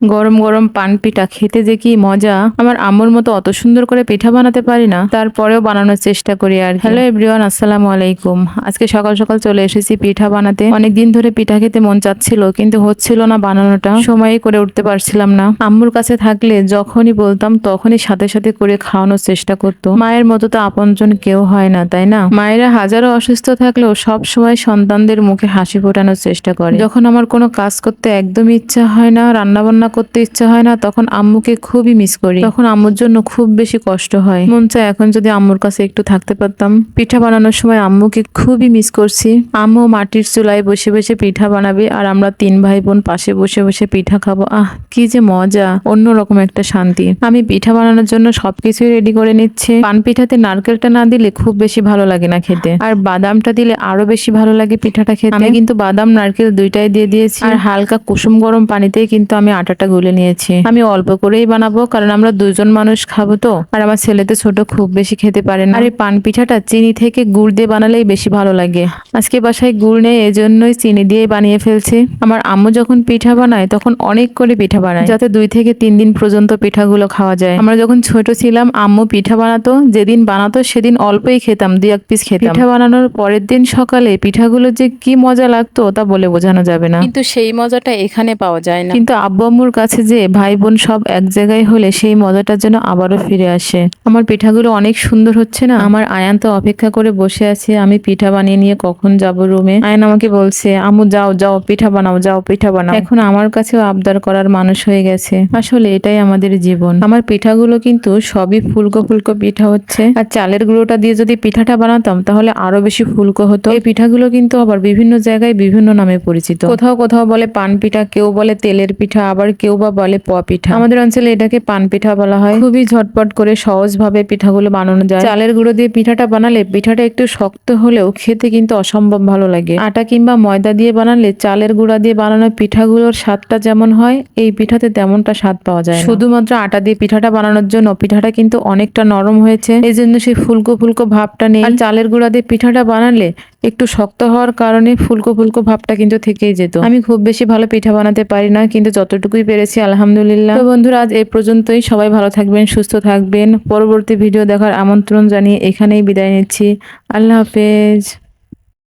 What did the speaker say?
গরম গরম পান পিঠা খেতে যে কি মজা। আমার আম্মুর মতো অত সুন্দর করে পিঠা বানাতে পারি না, তারপরেও বানানোর চেষ্টা করি আর। হ্যালো এভরিওয়ান, আসসালামু আলাইকুম। আজকে সকাল সকাল চলে এসেছি পিঠা বানাতে। অনেকদিন ধরে পিঠা খেতে মন চাচ্ছিল, কিন্তু হচ্ছিল না বানানোটা, সময়ই করে উঠতে পারছিলাম না। আম্মুর কাছে থাকলে যখনই বলতাম তখনই সাথে সাথে করে খাওয়ানোর চেষ্টা করতো। মায়ের মতো তো আপনজন কেউ হয় না, তাই না? মায়েরা হাজারো অসুস্থ থাকলেও সব সময় সন্তানদের মুখে হাসি ফোটানোর চেষ্টা করে। যখন আমার কোনো কাজ করতে একদমই ইচ্ছা হয় না, রান্না বান্না করতে ইচ্ছা হয় না, তখন আম্মুকে খুবই মিস করি। তখন আম্মুর জন্য খুব বেশি কষ্ট হয়। মন চায় এখন যদি আম্মুর কাছে একটু থাকতে পারতাম। পিঠা বানানোর সময় আম্মুকে খুবই মিস করছি। আম্মু মাটির চুলায় বসে বসে পিঠা বানাবে আর আমরা 3 ভাই বোন পাশে বসে বসে পিঠা খাবো। কি যে মজা, অন্যরকম একটা শান্তি। আমি পিঠা বানানোর জন্য সবকিছুই রেডি করে নিচ্ছি। পান পিঠাতে নারকেলটা না দিলে খুব বেশি ভালো লাগে না খেতে, আর বাদামটা দিলে আরো বেশি ভালো লাগে পিঠাটা খেতে। আমি কিন্তু বাদাম নারকেল দুইটাই দিয়ে দিয়েছি, আর হালকা কুসুম গরম পানিতেই কিন্তু আমি আটাটা গুলে নিয়েছি। আমি অল্প করেই বানাবো, কারণ আমরা 2 জন মানুষ খাবো তো, আর আমার ছেলে তো ছোট, খুব বেশি খেতে পারে না। আর এই পান পিঠাটা চিনি থেকে গুড় দিয়ে বানালেই বেশি ভালো লাগে। আজকে বাসায় গুড় নেই, এজন্যই চিনি দিয়ে বানিয়ে ফেলছি। আমার আম্মু যখন পিঠা বানায় তখন অনেক করে পিঠা বানায়, যাতে 2 থেকে 3 দিন পর্যন্ত পিঠাগুলো খাওয়া যায়। আমরা যখন ছোট ছিলাম আম্মু পিঠা বানাতো, যেদিন বানাতো সেদিন অল্পই খেতাম, 2-1 পিস খেতাম। পিঠা বানানোর পরের দিন সকালে পিঠাগুলো যে কি মজা লাগতো তা বলে বোঝানো যাবে না, কিন্তু সেই মজাটা এখানে পাওয়া যায় না। কিন্তু আব্বু আম্মুর কাছে যে ভাই বোন সব এক জায়গায় হলে সেই মজাটা যেন আবারও ফিরে আসে। আমার পিঠাগুলো অনেক সুন্দর হচ্ছে না? আমার আয়ান তো অপেক্ষা করে বসে আছে আমি পিঠা বানিয়ে নিয়ে কখন যাব রুমে। আয়ান আমাকে বলছে, আম্মু যাও যাও পিঠা বানাও, যাও পিঠা বানাও। এখন আমার কাছেও আবদার করার মানুষ হয়ে গেছে। আসলে এটাই আমাদের জীবন। আমার পিঠাগুলো কিন্তু সবই ফুলকো ফুলকো পিঠা হচ্ছে, আর চালের গুঁড়োটা দিয়ে যদি পিঠাটা বানাতাম তাহলে আরো বেশি ফুলকো হতো। এই পিঠাগুলো কিন্তু আবার বিভিন্ন জায়গায় বিভিন্ন নামে পরিচিত। কোথাও কোথাও বলে পান পিঠা, কেউ বলে তেলের পিঠা, আবার কেউ বা বলে প পিঠা। আমাদের অঞ্চলে এটাকে পান পিঠা বলা হয়। খুবই ঝটপট করে সহজ ভাবে পিঠাগুলো বানানো যায়। চালের গুঁড়ো দিয়ে পিঠাটা বানালে পিঠাটা একটু শক্ত হলেও খেতে কিন্তু অসম্ভব ভালো লাগে। আটা কিংবা ময়দা দিয়ে বানালে চালের গুঁড়া দিয়ে বানানো পিঠাগুলোর স্বাদটা যেমন হয়, এই পিঠাতে তেমনটা স্বাদ পাওয়া যায় না। শুধুমাত্র আটা দিয়ে পিঠাটা বানানোর জন্য পিঠাটা কিন্তু অনেকটা নরম হয়েছে, এই জন্য সেই ফুলকো ফুলকো ভাবটা নেই। আর চালের গুঁড়া দিয়ে পিঠাটা বানালে একটু শক্ত হওয়ার কারণে ফুলকো ফুলকো ভাবটা কিন্তু থেকেই যেত। আমি খুব বেশি ভালো পিঠা বানাতে পারি না, কিন্তু যতটুকুই পেরেছি আলহামদুলিল্লাহ। তো বন্ধুরা, আজ এই পর্যন্তই। সবাই ভালো থাকবেন, সুস্থ থাকবেন। পরবর্তী ভিডিও দেখার আমন্ত্রণ জানিয়ে এখানেই বিদায় নিচ্ছি। আল্লাহ হাফেজ।